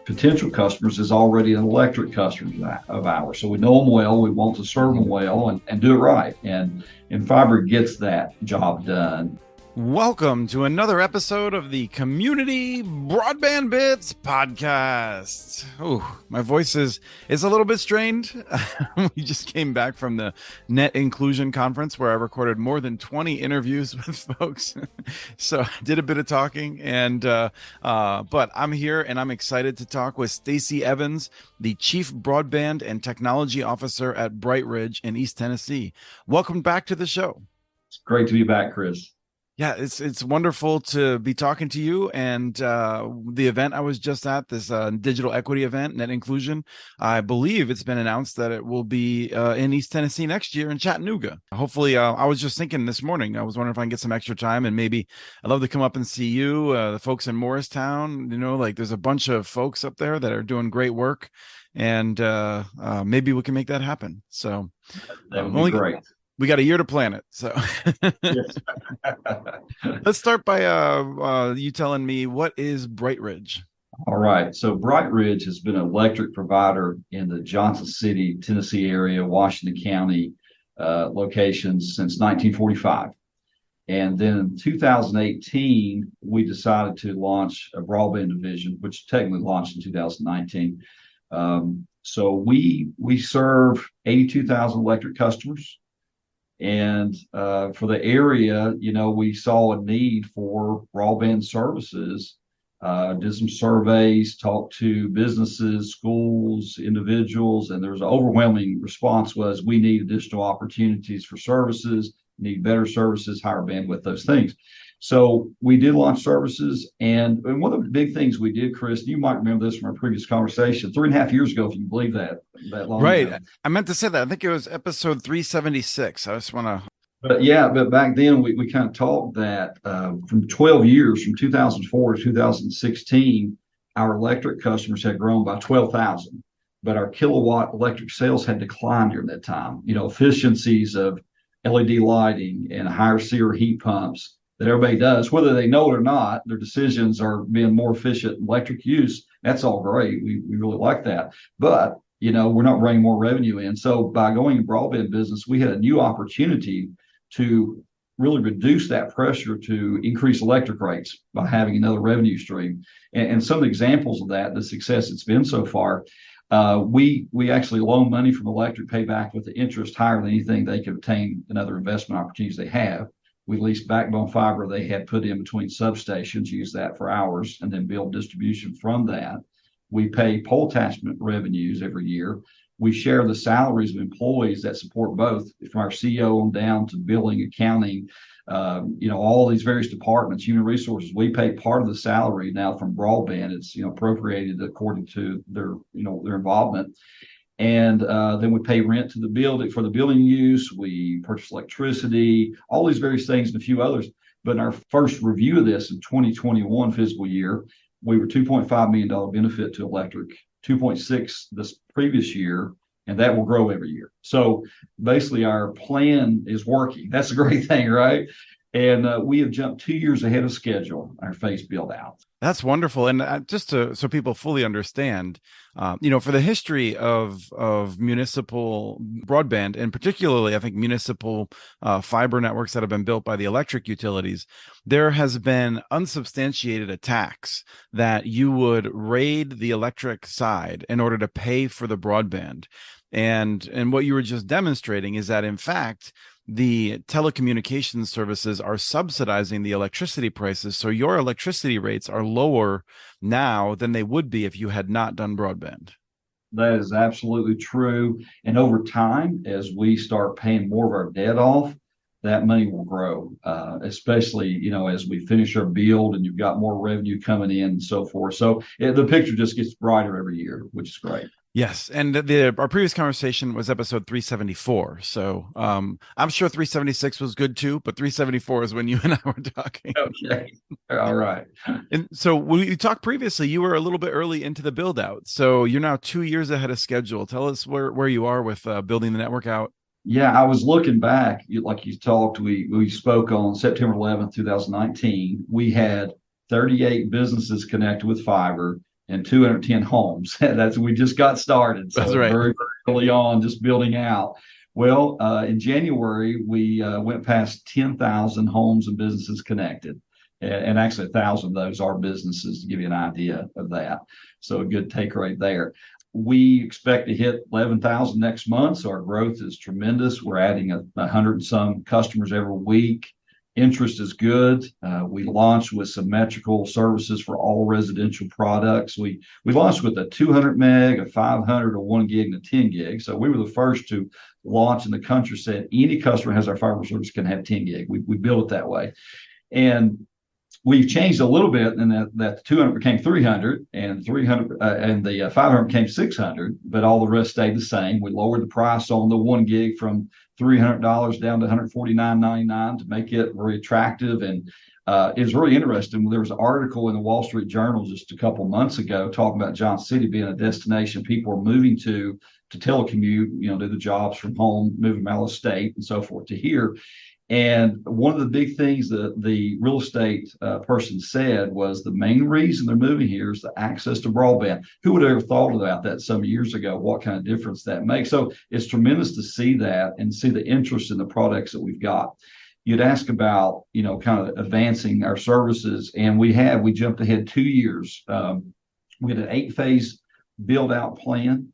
potential customers is already an electric customer of ours. So we know them well, we want to serve them well and do it right. And fiber gets that job done. Welcome to another episode of the Community Broadband Bits podcast. Oh, my voice is a little bit strained. We just came back from the Net Inclusion Conference where I recorded more than 20 interviews with folks. So I did a bit of talking, but I'm here and I'm excited to talk with Stacy Evans, the Chief Broadband and Technology Officer at BrightRidge in East Tennessee. Welcome back to the show. It's great to be back, Chris. Yeah, it's wonderful to be talking to you. And the event I was just at, this digital equity event, Net Inclusion, I believe it's been announced that it will be in East Tennessee next year in Chattanooga. Hopefully, I was just thinking this morning, I was wondering if I can get some extra time and maybe I'd love to come up and see you, the folks in Morristown. You know, like there's a bunch of folks up there that are doing great work, and maybe we can make that happen. So that would be great. We got a year to plan it. So let's start by you telling me, what is BrightRidge? All right. So BrightRidge has been an electric provider in the Johnson City, Tennessee area, Washington County locations since 1945. And then in 2018, we decided to launch a broadband division, which technically launched in 2019. So we serve 82,000 electric customers. And for the area, you know, we saw a need for broadband services, did some surveys, talked to businesses, schools, individuals, and there's an overwhelming response was we need additional opportunities for services, need better services, higher bandwidth, those things. So we did launch services. And one of the big things we did, Chris, you might remember this from our previous conversation, 3.5 years ago, if you can believe that long right ago. I meant to say that. I think it was episode 376. I just want to. But back then we kind of talked that from 12 years, from 2004 to 2016, our electric customers had grown by 12,000, but our kilowatt electric sales had declined during that time. You know, efficiencies of LED lighting and higher SEER heat pumps that everybody does, whether they know it or not, their decisions are being more efficient in electric use. That's all great. We really like that. But, you know, we're not bringing more revenue in. So by going in broadband business, we had a new opportunity to really reduce that pressure to increase electric rates by having another revenue stream. And some examples of that, the success it's been so far, we actually loan money from electric, pay back with the interest higher than anything they could obtain in other investment opportunities they have. We leased backbone fiber they had put in between substations, use that for hours, and then build distribution from that. We pay pole attachment revenues every year. We share the salaries of employees that support both, from our CEO on down to billing, accounting, you know, all these various departments, human resources. We pay part of the salary now from broadband. It's, you know, appropriated according to their, you know, their involvement. And then we pay rent to the building for the building use. We purchase electricity, all these various things and a few others. But in our first review of this in 2021 fiscal year, we were $2.5 million benefit to electric, 2.6 this previous year, and that will grow every year. So basically our plan is working. That's a great thing, right? And we have jumped 2 years ahead of schedule, our phase build out. That's wonderful. And just so people fully understand, you know, for the history of municipal broadband, and particularly, I think, municipal fiber networks that have been built by the electric utilities, there has been unsubstantiated attacks that you would raid the electric side in order to pay for the broadband. And what you were just demonstrating is that, in fact, the telecommunications services are subsidizing the electricity prices. So your electricity rates are lower now than they would be if you had not done broadband. That is absolutely true. And over time, as we start paying more of our debt off, that money will grow, especially, you know, as we finish our build and you've got more revenue coming in and so forth. So the picture just gets brighter every year, which is great. Yes. And our previous conversation was episode 374. So I'm sure 376 was good too, but 374 is when you and I were talking. Okay. All right. And so when you talked previously, you were a little bit early into the build out. So you're now 2 years ahead of schedule. Tell us where you are with building the network out. Yeah, I was looking back, like you talked, we spoke on September 11th, 2019. We had 38 businesses connected with fiber. and 210 homes. We just got started. So That's right. very, very early on, just building out. Well, in January, we went past 10,000 homes and businesses connected. And actually, 1,000 of those are businesses, to give you an idea of that. So a good take rate there. We expect to hit 11,000 next month. So our growth is tremendous. We're adding 100 and some customers every week. Interest is good. We launched with symmetrical services for all residential products. We launched with a 200 meg, a 500, a 1 gig, and a 10 gig. So we were the first to launch in the country, said any customer has our fiber service can have 10 gig. We built it that way. And we've changed a little bit, and that 200 became 300, and 300 and the 500 became 600, but all the rest stayed the same. We lowered the price on the 1 gig from $300 down to $149.99 to make it very attractive. And it was really interesting. There was an article in the Wall Street Journal just a couple months ago talking about Johnson City being a destination people are moving to telecommute, do the jobs from home, move them out of state and so forth to here. And one of the big things that the real estate person said was the main reason they're moving here is the access to broadband. Who would have ever thought about that some years ago, what kind of difference that makes? So it's tremendous to see that and see the interest in the products that we've got. You'd ask about, kind of advancing our services, and we jumped ahead 2 years. We had an 8-phase build out plan,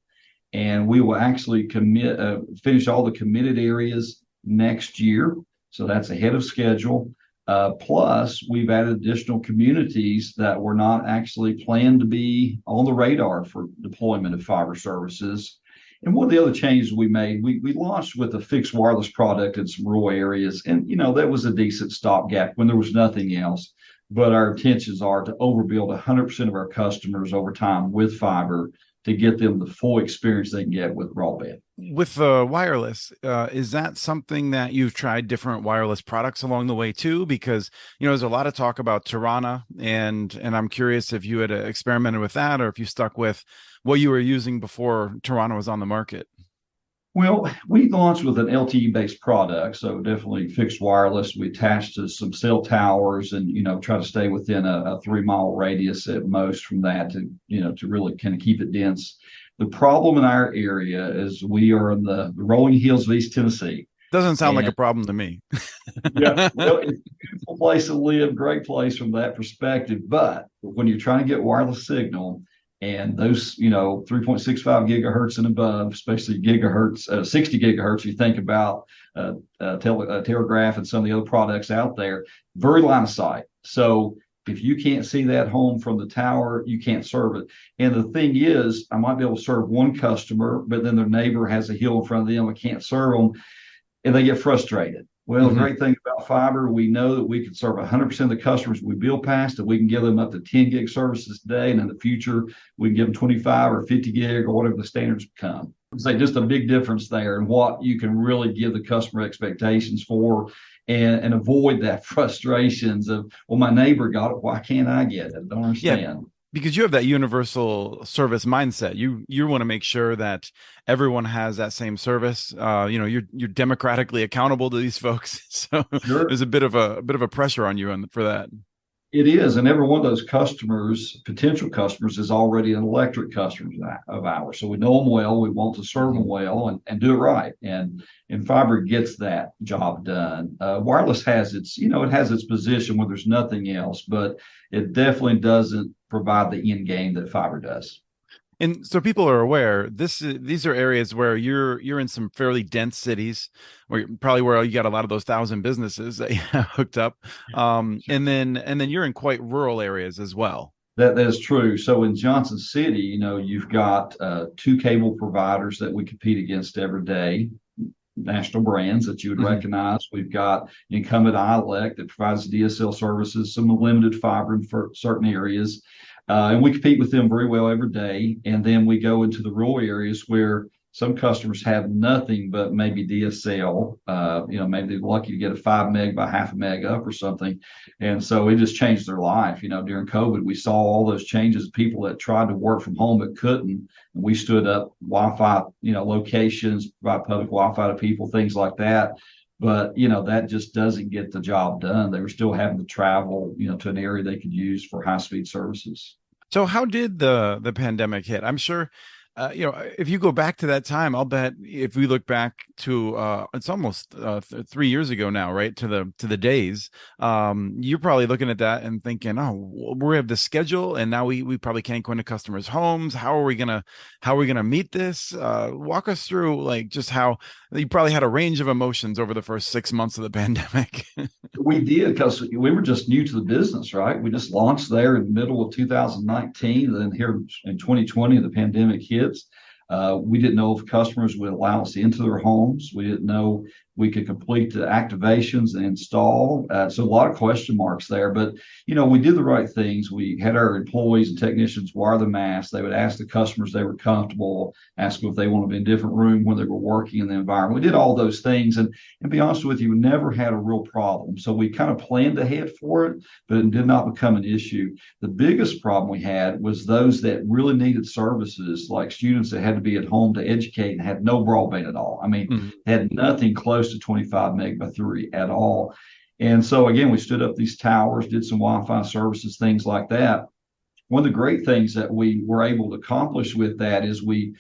and we will actually finish all the committed areas next year. So that's ahead of schedule. Plus, we've added additional communities that were not actually planned to be on the radar for deployment of fiber services. And one of the other changes we made, we launched with a fixed wireless product in some rural areas. And, that was a decent stopgap when there was nothing else. But our intentions are to overbuild 100% of our customers over time with fiber to get them the full experience they can get with broadband. With the wireless, is that something that you've tried different wireless products along the way too? Because, there's a lot of talk about Tirana, and I'm curious if you had experimented with that or if you stuck with what you were using before Tirana was on the market. Well, we launched with an LTE-based product, so definitely fixed wireless. We attached to some cell towers and, try to stay within a 3-mile radius at most from that to really kind of keep it dense. The problem in our area is we are in the rolling hills of East Tennessee. Doesn't sound like a problem to me. Yeah, well, it's a beautiful place to live, great place from that perspective. But when you're trying to get wireless signal, and those, 3.65 gigahertz and above, especially gigahertz, 60 gigahertz, you think about Telegraph and some of the other products out there, very line of sight. So if you can't see that home from the tower, you can't serve it. And the thing is, I might be able to serve one customer, but then their neighbor has a hill in front of them. I can't serve them, and they get frustrated. Well, the great thing about fiber, we know that we can serve 100% of the customers we build past, that we can give them up to 10 gig services today. And in the future, we can give them 25 or 50 gig or whatever the standards become. So just a big difference there in what you can really give the customer expectations for and avoid that frustrations of, well, my neighbor got it. Why can't I get it? I don't understand. Yeah. Because you have that universal service mindset. You want to make sure that everyone has that same service. You're democratically accountable to these folks. So Sure. There's a bit of a pressure on you for that. It is, and every one of those customers, potential customers, is already an electric customer of ours. So we know them well. We want to serve them well and do it right. And fiber gets that job done. Wireless has its position where there's nothing else, but it definitely doesn't provide the end game that fiber does. And so people are aware, these are areas where you're in some fairly dense cities, where you got a lot of those 1,000 businesses that you have hooked up, and then you're in quite rural areas as well. That is true. So in Johnson City, you've got 2 cable providers that we compete against every day, national brands that you would recognize. We've got incumbent ILEC that provides DSL services, some limited fiber in certain areas. And we compete with them very well every day. And then we go into the rural areas where some customers have nothing but maybe DSL. Maybe they're lucky to get a 5 meg by half a meg up or something. And so it just changed their life. During COVID, we saw all those changes, people that tried to work from home but couldn't. And we stood up Wi-Fi, locations, provide public Wi-Fi to people, things like that. But, that just doesn't get the job done. They were still having to travel, to an area they could use for high-speed services. So how did the pandemic hit? I'm sure, if you go back to that time, I'll bet if we look back to it's almost 3 years ago now, right? To the days, you're probably looking at that and thinking, oh, we have the schedule, and now we probably can't go into customers' homes. How are we gonna meet this? Walk us through like just how you probably had a range of emotions over the first 6 months of the pandemic. We did because we were just new to the business, right? We just launched there in the middle of 2019. Then here in 2020, the pandemic hits. We didn't know if customers would allow us into their homes. We didn't know we could complete the activations and install. So a lot of question marks there. But, we did the right things. We had our employees and technicians wear the masks. They would ask the customers they were comfortable, ask them if they wanted to be in a different room when they were working in the environment. We did all those things. And to be honest with you, we never had a real problem. So we kind of planned ahead for it, but it did not become an issue. The biggest problem we had was those that really needed services, like students that had to be at home to educate and had no broadband at all. I mean, had nothing close to 25 meg by 3 at all. And so again, we stood up these towers, did some Wi-Fi services, things like that. One of the great things that we were able to accomplish with that is we,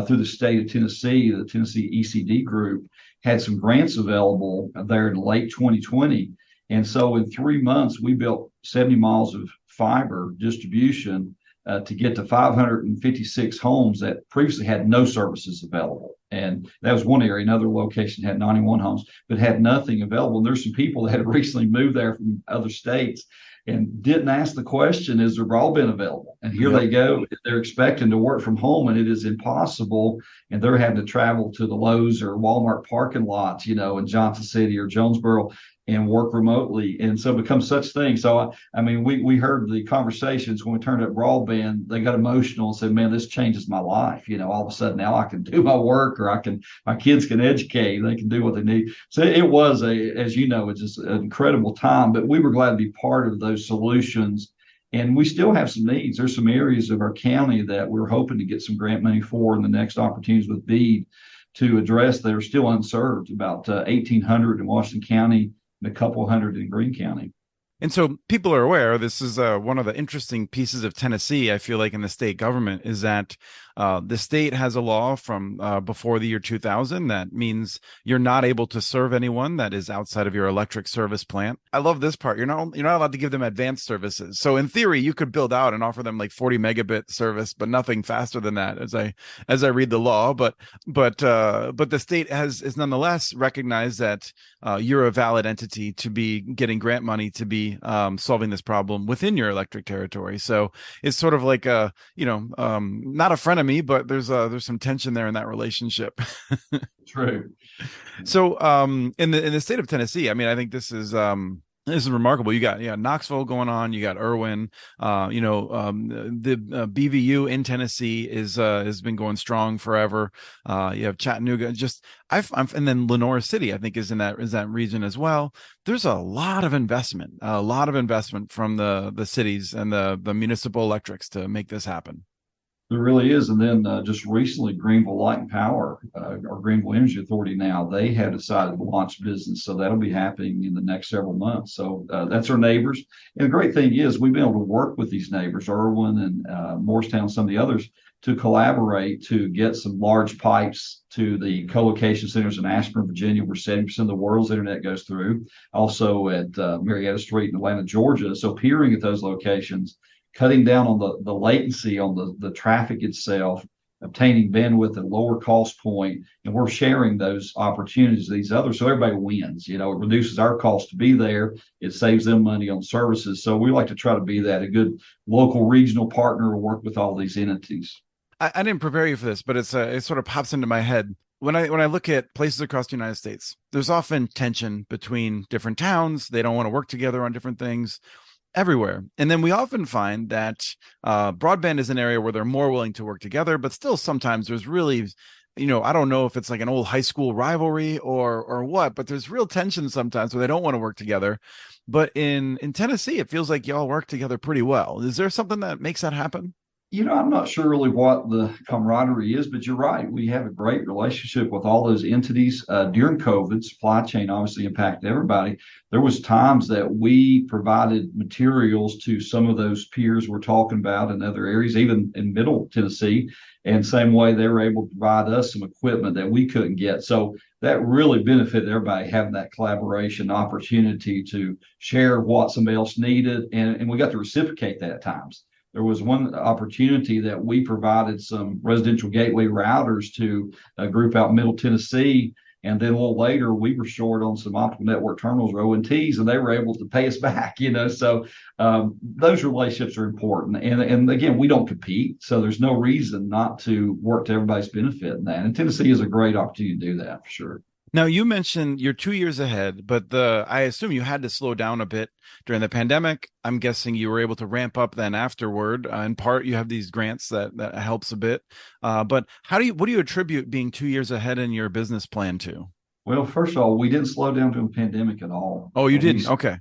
through the state of Tennessee, the Tennessee ECD group, had some grants available there in late 2020. And so in 3 months, we built 70 miles of fiber distribution to get to 556 homes that previously had no services available. And that was one area. Another location had 91 homes, but had nothing available. And there's some people that had recently moved there from other states and didn't ask the question, is there broadband available? And here they go. They're expecting to work from home, and it is impossible. And they're having to travel to the Lowe's or Walmart parking lots, in Johnson City or Jonesboro, and work remotely. And so it becomes such things. So, I mean, we heard the conversations when we turned up broadband, they got emotional and said, man, this changes my life. All of a sudden now I can do my work, or my kids can educate, they can do what they need. So it was as you know, it's just an incredible time, but we were glad to be part of those solutions. And we still have some needs. There's some areas of our county that we're hoping to get some grant money for in the next opportunities with BEAD to address that are still unserved, about 1,800 in Washington County, a couple hundred in Greene County. And so people are aware, this is one of the interesting pieces of Tennessee, I feel like, in the state government, is that the state has a law from before the year 2000 that means you're not able to serve anyone that is outside of your electric service plant. I love this part. You're not allowed to give them advanced services. So in theory, you could build out and offer them like 40 megabit service, but nothing faster than that, as I read the law. But the state is nonetheless recognized that you're a valid entity to be getting grant money to be solving this problem within your electric territory. So it's sort of like not a frenemy, but there's some tension there in that relationship. True. So in the state of Tennessee, I mean, I think this is remarkable. You got Knoxville going on. You got Irwin. The BVU in Tennessee has been going strong forever. You have Chattanooga. And then Lenore City, I think, is in that region as well. There's a lot of investment from the cities and the municipal electrics to make this happen. There really is. And then just recently, Greenville Light and Power, or Greenville Energy Authority now, they have decided to launch business. So that'll be happening in the next several months. So that's our neighbors. And the great thing is we've been able to work with these neighbors, Irwin and Morristown, some of the others, to collaborate to get some large pipes to the co-location centers in Ashburn, Virginia, where 70% of the world's internet goes through. Also at Marietta Street in Atlanta, Georgia. So peering at those locations, cutting down on the latency on the traffic itself, obtaining bandwidth at a lower cost point, and we're sharing those opportunities with these others. So everybody wins. It reduces our cost to be there. It saves them money on services. So we like to try to be that, a good local regional partner to work with all these entities. I didn't prepare you for this, but it sort of pops into my head. When I look at places across the United States, there's often tension between different towns. They don't want to work together on different things. Everywhere. And then we often find that broadband is an area where they're more willing to work together, but still sometimes there's really, I don't know if it's like an old high school rivalry or what, but there's real tension sometimes where they don't want to work together. But in Tennessee, it feels like y'all work together pretty well. Is there something that makes that happen? I'm not sure really what the camaraderie is, but you're right. We have a great relationship with all those entities. During COVID, supply chain obviously impacted everybody. There was times that we provided materials to some of those peers we're talking about in other areas, even in Middle Tennessee. And same way they were able to provide us some equipment that we couldn't get. So that really benefited everybody having that collaboration opportunity to share what somebody else needed. And we got to reciprocate that at times. There was one opportunity that we provided some residential gateway routers to a group out in Middle Tennessee. And then a little later, we were short on some optical network terminals or ONTs, and they were able to pay us back. So those relationships are important. And again, we don't compete, so there's no reason not to work to everybody's benefit in that. And Tennessee is a great opportunity to do that for sure. Now, you mentioned you're 2 years ahead, but I assume you had to slow down a bit during the pandemic. I'm guessing you were able to ramp up then afterward. In part, you have these grants that helps a bit. But what do you attribute being 2 years ahead in your business plan to? Well, first of all, we didn't slow down during the pandemic at all. Oh, you didn't? Okay.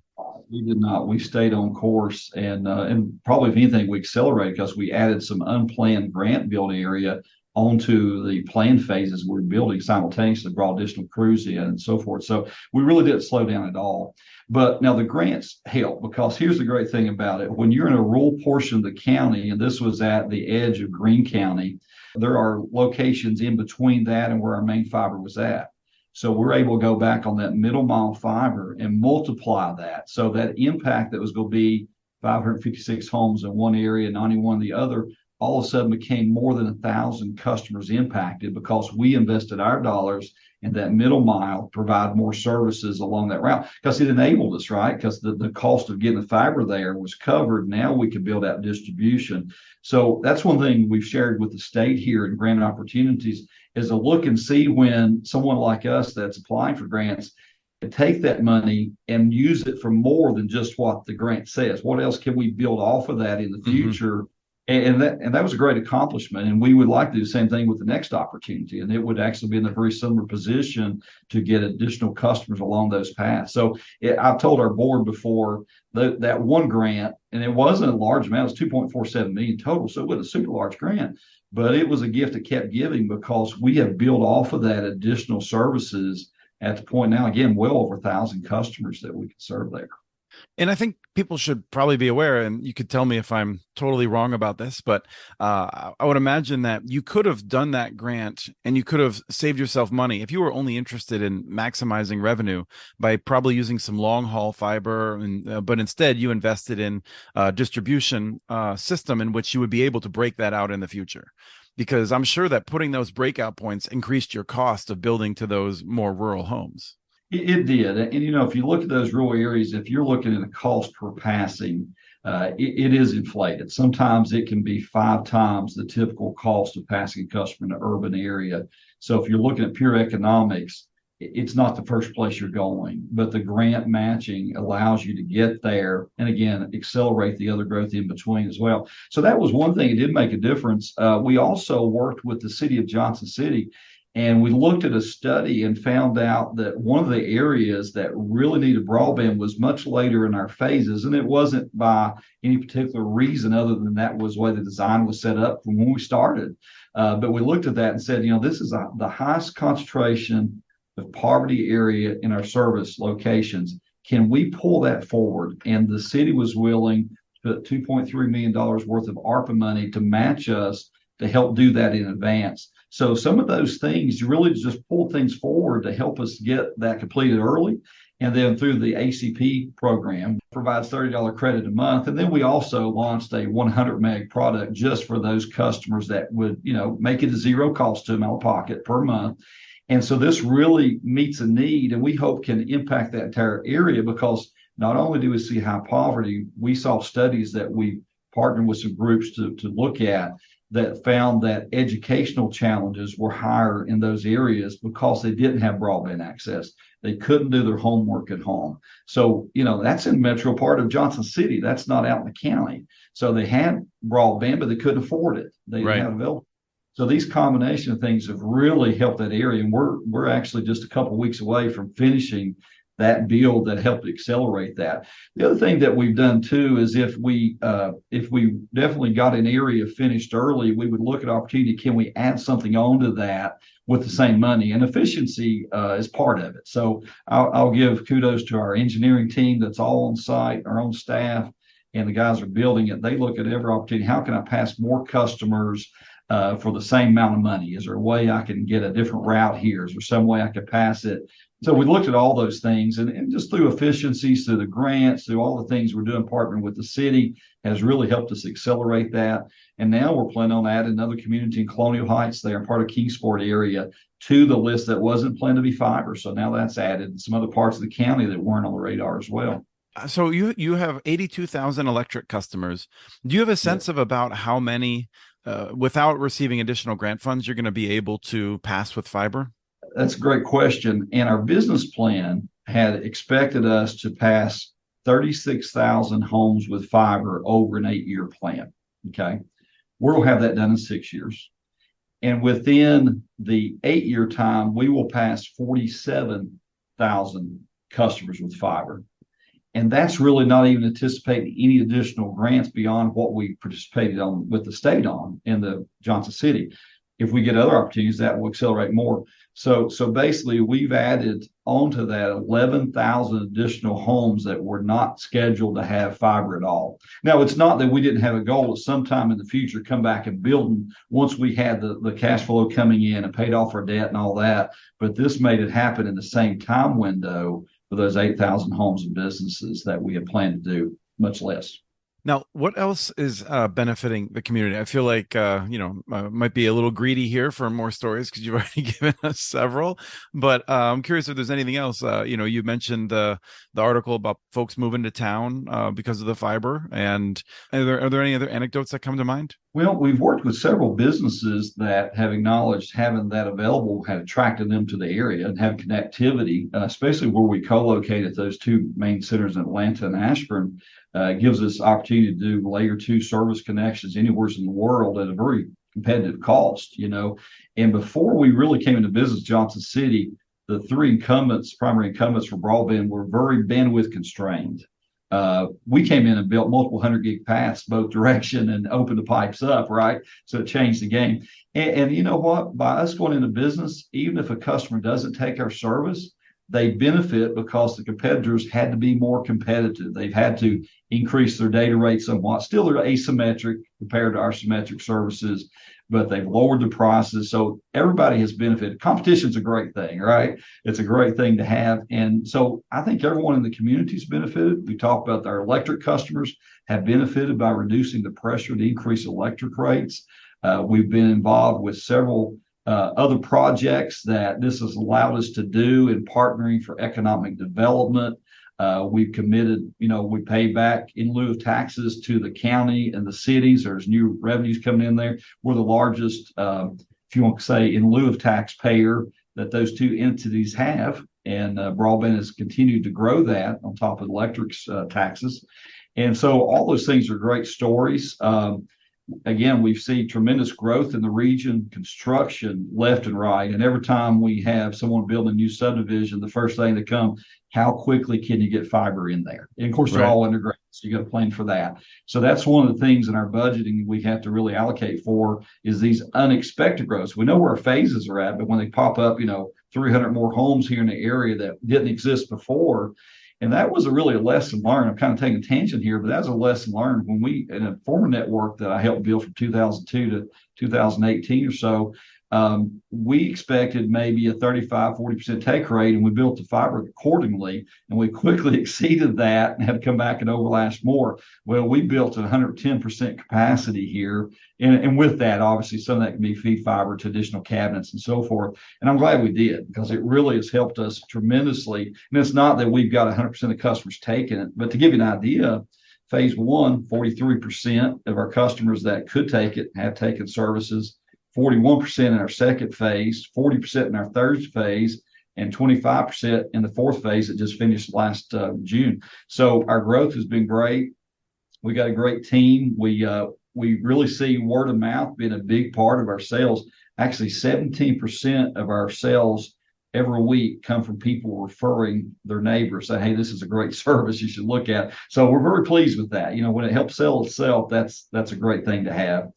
We did not. We stayed on course, and probably if anything, we accelerated because we added some unplanned grant building area onto the planned phases we're building simultaneously, brought additional crews in and so forth. So we really didn't slow down at all. But now the grants help because here's the great thing about it. When you're in a rural portion of the county, and this was at the edge of Greene County, there are locations in between that and where our main fiber was at. So we're able to go back on that middle mile fiber and multiply that. So that impact that was going to be 556 homes in one area, 91 in the other, all of a sudden became more than 1,000 customers impacted because we invested our dollars in that middle mile, provide more services along that route because it enabled us, right? Because the cost of getting the fiber there was covered. Now we could build out distribution. So that's one thing we've shared with the state here in grant opportunities is to look and see when someone like us that's applying for grants take that money and use it for more than just what the grant says. What else can we build off of that in the future? Mm-hmm. And that was a great accomplishment. And we would like to do the same thing with the next opportunity. And it would actually be in a very similar position to get additional customers along those paths. So I've told our board before that one grant, and it wasn't a large amount, it was 2.47 million total. So it was a super large grant, but it was a gift that kept giving because we have built off of that additional services at the point now, again, well over 1,000 customers that we can serve there. And I think people should probably be aware, and you could tell me if I'm totally wrong about this, but I would imagine that you could have done that grant and you could have saved yourself money if you were only interested in maximizing revenue by probably using some long haul fiber, but instead you invested in a distribution system in which you would be able to break that out in the future. Because I'm sure that putting those breakout points increased your cost of building to those more rural homes. It did. And, if you look at those rural areas, if you're looking at the cost per passing, it is inflated. Sometimes it can be 5 times the typical cost of passing a customer in an urban area. So if you're looking at pure economics, it's not the first place you're going, but the grant matching allows you to get there and again, accelerate the other growth in between as well. So that was one thing. It did make a difference. We also worked with the city of Johnson City. And we looked at a study and found out that one of the areas that really needed broadband was much later in our phases. And it wasn't by any particular reason other than that was the way the design was set up from when we started. But we looked at that and said, this is the highest concentration of poverty area in our service locations. Can we pull that forward? And the city was willing to put $2.3 million worth of ARPA money to match us to help do that in advance. So some of those things really just pull things forward to help us get that completed early. And then through the ACP program provides $30 credit a month. And then we also launched a 100 meg product just for those customers that would, make it a zero cost to them out of pocket per month. And so this really meets a need and we hope can impact that entire area because not only do we see high poverty, we saw studies that we partnered with some groups to look at that found that educational challenges were higher in those areas because they didn't have broadband access. They couldn't do their homework at home. So, that's in the metro part of Johnson City. That's not out in the county. So they had broadband, but they couldn't afford it. They didn't have it available. So these combination of things have really helped that area. And we're actually just a couple of weeks away from finishing that build that helped accelerate that. The other thing that we've done too is if we definitely got an area finished early, we would look at opportunity. Can we add something onto that with the same money? And efficiency is part of it. So I'll give kudos to our engineering team that's all on site, our own staff, and the guys are building it. They look at every opportunity. How can I pass more customers for the same amount of money? Is there a way I can get a different route here? Is there some way I could pass it? So we looked at all those things, and just through efficiencies, through the grants, through all the things we're doing, partnering with the city has really helped us accelerate that. And now we're planning on adding another community in Colonial Heights. They are part of Kingsport area to the list that wasn't planned to be fiber. So now that's added, and some other parts of the county that weren't on the radar as well. So you have 82,000 electric customers. Do you have a sense of about how many, without receiving additional grant funds, you're going to be able to pass with fiber? That's a great question. And our business plan had expected us to pass 36,000 homes with fiber over an 8-year plan. Okay. We'll have that done in 6 years. And within the 8-year time, we will pass 47,000 customers with fiber. And that's really not even anticipating any additional grants beyond what we participated on with the state on in the Johnson City. If we get other opportunities, that will accelerate more. So basically, we've added onto that 11,000 additional homes that were not scheduled to have fiber at all. Now, it's not that we didn't have a goal at some time in the future come back and build them once we had the cash flow coming in and paid off our debt and all that. But this made it happen in the same time window for those 8,000 homes and businesses that we had planned to do, much less. Now, what else is benefiting the community? I feel like, might be a little greedy here for more stories because you've already given us several, but I'm curious if there's anything else. You mentioned the article about folks moving to town because of the fiber. And are there any other anecdotes that come to mind? Well, we've worked with several businesses that have acknowledged having that available had attracted them to the area and have connectivity, especially where we co-located those two main centers in Atlanta and Ashburn. Gives us opportunity to do layer 2 service connections anywhere in the world at a very competitive cost, And before we really came into business, Johnson City, the three primary incumbents for broadband were very bandwidth constrained. We came in and built multiple 100 gig paths both direction and opened the pipes up, right? So it changed the game. And you know what? By us going into business, even if a customer doesn't take our service, they benefit because the competitors had to be more competitive. They've had to increase their data rate somewhat. Still, they're asymmetric compared to our symmetric services, but they've lowered the prices. So everybody has benefited. Competition's a great thing, right? It's a great thing to have. And so I think everyone in the community's benefited. We talk about our electric customers have benefited by reducing the pressure to increase electric rates. We've been involved with several other projects that this has allowed us to do in partnering for economic development. We've committed, we pay back in lieu of taxes to the county and the cities. There's new revenues coming in there. We're the largest, if you want to say, in lieu of taxpayer that those two entities have. And broadband has continued to grow that on top of electric's taxes. And so all those things are great stories. Again, we've seen tremendous growth in the region, construction left and right. And every time we have someone building a new subdivision, the first thing that comes, how quickly can you get fiber in there? And of course, they're all underground, so you got to plan for that. So that's one of the things in our budgeting we have to really allocate for is these unexpected growths. We know where our phases are at, but when they pop up, 300 more homes here in the area that didn't exist before. And that was really a lesson learned. I'm kind of taking a tangent here, but that was a lesson learned when we, in a former network that I helped build from 2002 to 2018 or so, we expected maybe a 35-40% take rate, and we built the fiber accordingly, and we quickly exceeded that and had to come back and overlast more. Well, we built at 110% capacity here, and with that, obviously, some of that can be feed fiber to additional cabinets and so forth. And I'm glad we did because it really has helped us tremendously. And it's not that we've got 100% of customers taking it, but to give you an idea, phase one, 43% of our customers that could take it have taken services. 41% in our second phase, 40% in our third phase, and 25% in the fourth phase that just finished last June. So our growth has been great. We got a great team. We really see word of mouth being a big part of our sales. Actually, 17% of our sales every week come from people referring their neighbors, say, hey, this is a great service you should look at. So we're very pleased with that. When it helps sell itself, that's a great thing to have.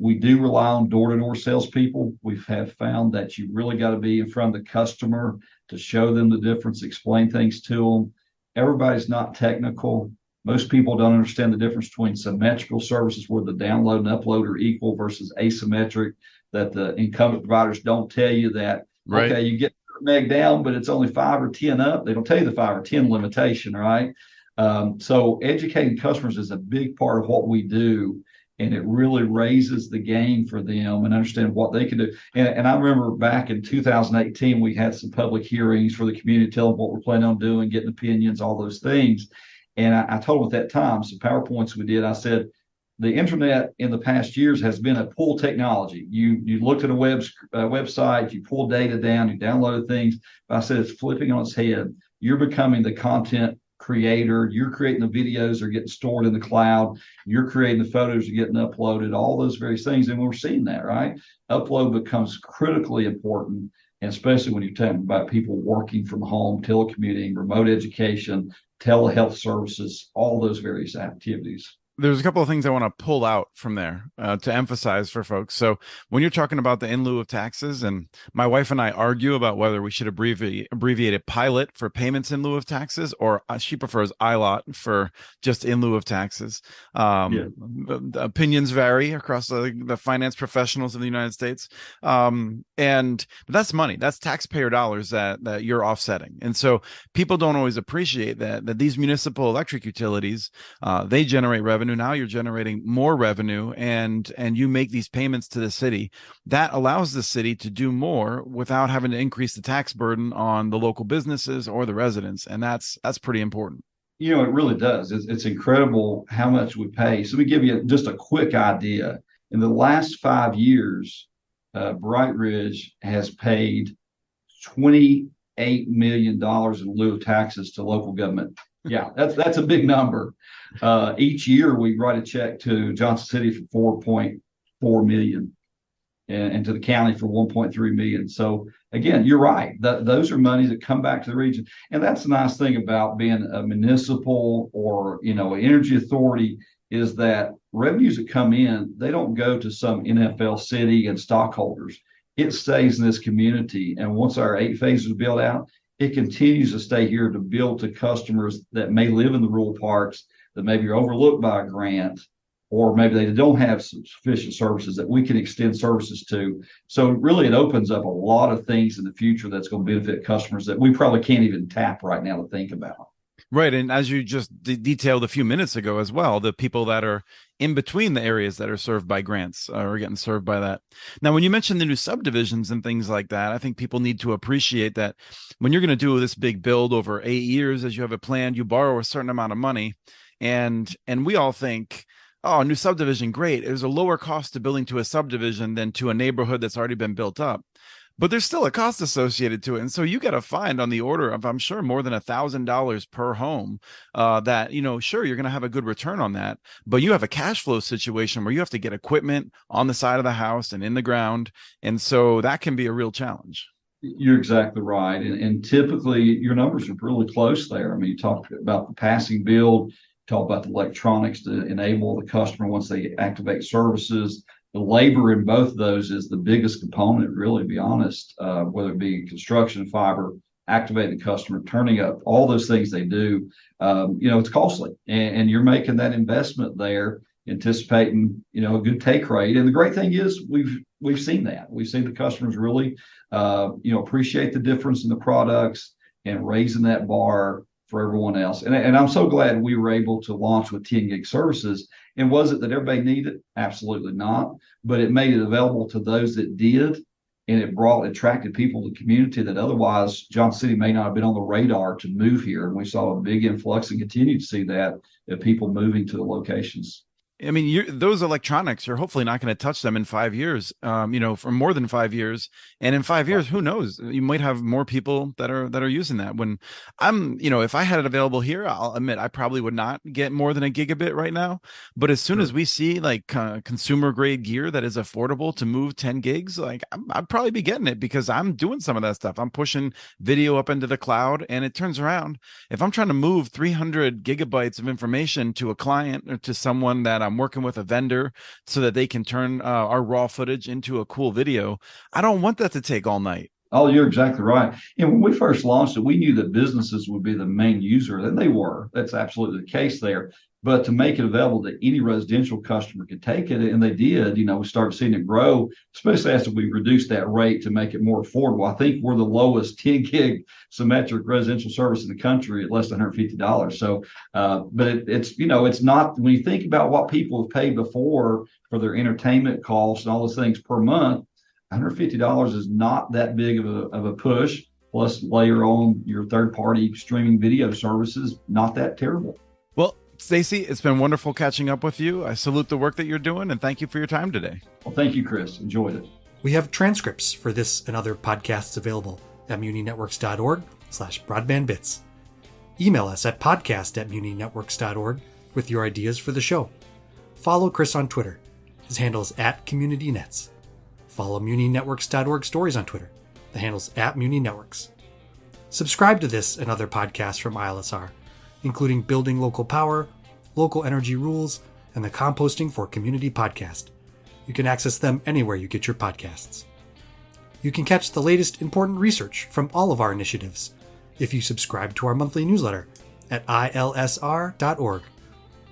We do rely on door-to-door salespeople. We have found that you really got to be in front of the customer to show them the difference, explain things to them. Everybody's not technical. Most people don't understand the difference between symmetrical services where the download and upload are equal versus asymmetric, that the incumbent providers don't tell you that, Right. okay, you get meg down, but it's only 5 or 10 up. They don't tell you the 5 or 10 limitation, right? So educating customers is a big part of what we do, and it really raises the game for them and understand what they can do. And I remember back in 2018, we had some public hearings for the community, tell them what we're planning on doing, getting opinions, all those things. And I told them at that time, some PowerPoints we did, I said, the internet in the past years has been a pull technology. You looked at a website, you pull data down, you downloaded things. But I said it's flipping on its head. You're becoming the content creator. You're creating the videos, they're getting stored in the cloud. You're creating the photos, are getting uploaded, all those various things. And we're seeing that, right? Upload becomes critically important, and especially when you're talking about people working from home, telecommuting, remote education, telehealth services, all those various activities. There's a couple of things I want to pull out from there to emphasize for folks. So when you're talking about the in lieu of taxes, and my wife and I argue about whether we should abbreviate a pilot for payments in lieu of taxes, or she prefers ILOT for just in lieu of taxes. Opinions vary across the finance professionals of the United States. But that's money. That's taxpayer dollars that you're offsetting. And so people don't always appreciate that these municipal electric utilities, they generate revenue. Now you're generating more revenue, and you make these payments to the city. That allows the city to do more without having to increase the tax burden on the local businesses or the residents. And that's pretty important. It really does. It's incredible how much we pay. So we give you just a quick idea. In the last 5 years, BrightRidge has paid $28 million in lieu of taxes to local government. Yeah, that's a big number. Each year we write a check to Johnson City for $4.4 million and to the county for $1.3 million. So again, you're right. Those are monies that come back to the region. And that's the nice thing about being a municipal or, an energy authority, is that revenues that come in, they don't go to some NFL city and stockholders. It stays in this community. And once our 8 phases are built out, it continues to stay here to build to customers that may live in the rural parks, that maybe are overlooked by a grant, or maybe they don't have sufficient services that we can extend services to. So really it opens up a lot of things in the future that's going to benefit customers that we probably can't even tap right now to think about. Right. And as you just detailed a few minutes ago as well, the people that are in between the areas that are served by grants are getting served by that. Now, when you mention the new subdivisions and things like that, I think people need to appreciate that when you're going to do this big build over 8 years, as you have it planned, you borrow a certain amount of money. And we all think, oh, new subdivision, great. There's a lower cost to building to a subdivision than to a neighborhood that's already been built up. But there's still a cost associated to it. And so you got to find on the order of, I'm sure, more than $1,000 per home that, sure, you're going to have a good return on that. But you have a cash flow situation where you have to get equipment on the side of the house and in the ground. And so that can be a real challenge. You're exactly right. And typically your numbers are really close there. I mean, you talk about the passing build, talk about the electronics to enable the customer once they activate services. The labor in both of those is the biggest component, really, to be honest, whether it be construction, fiber, activating the customer, turning up, all those things they do. It's costly, and you're making that investment there, anticipating, a good take rate. And the great thing is we've seen that. We've seen the customers really, appreciate the difference in the products and raising that bar for everyone else. And I'm so glad we were able to launch with 10 gig services. And was it that everybody needed it? Absolutely not. But it made it available to those that did. And it attracted people to the community that otherwise Johnson City may not have been on the radar to move here. And we saw a big influx and continue to see that of people moving to the locations. I mean, those electronics, you're hopefully not going to touch them in 5 years, for more than 5 years. And in 5 years, who knows? You might have more people that are using that. When if I had it available here, I'll admit I probably would not get more than a gigabit right now. But as soon as we see like consumer grade gear that is affordable to move 10 gigs, like I'd probably be getting it because I'm doing some of that stuff. I'm pushing video up into the cloud, and it turns around. If I'm trying to move 300 gigabytes of information to a client or to someone that I'm working with, a vendor, so that they can turn our raw footage into a cool video, I don't want that to take all night. Oh, you're exactly right. And when we first launched it, we knew that businesses would be the main user, and they were. That's absolutely the case there. But to make it available that any residential customer could take it, and they did, we started seeing it grow, especially as we reduced that rate to make it more affordable. I think we're the lowest 10 gig symmetric residential service in the country at less than $150. So, but it's not, when you think about what people have paid before for their entertainment costs and all those things per month, $150 is not that big of a push. Plus, layer on your third-party streaming video services, not that terrible. Well, Stacy, it's been wonderful catching up with you. I salute the work that you're doing, and thank you for your time today. Well, thank you, Chris. Enjoyed it. We have transcripts for this and other podcasts available at muninetworks.org/broadbandbits. Email us at podcast@muninetworks.org with your ideas for the show. Follow Chris on Twitter. His handle is @CommunityNets. Follow muninetworks.org stories on Twitter. The handle's @muninetworks. Subscribe to this and other podcasts from ILSR, including Building Local Power, Local Energy Rules, and the Composting for Community podcast. You can access them anywhere you get your podcasts. You can catch the latest important research from all of our initiatives if you subscribe to our monthly newsletter at ilsr.org.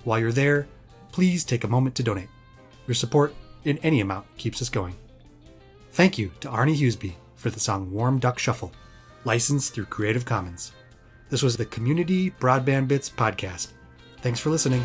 While you're there, please take a moment to donate. Your support in any amount keeps us going. Thank you to Arnie Hughesby for the song Warm Duck Shuffle, licensed through Creative Commons. This was the Community Broadband Bits podcast. Thanks for listening.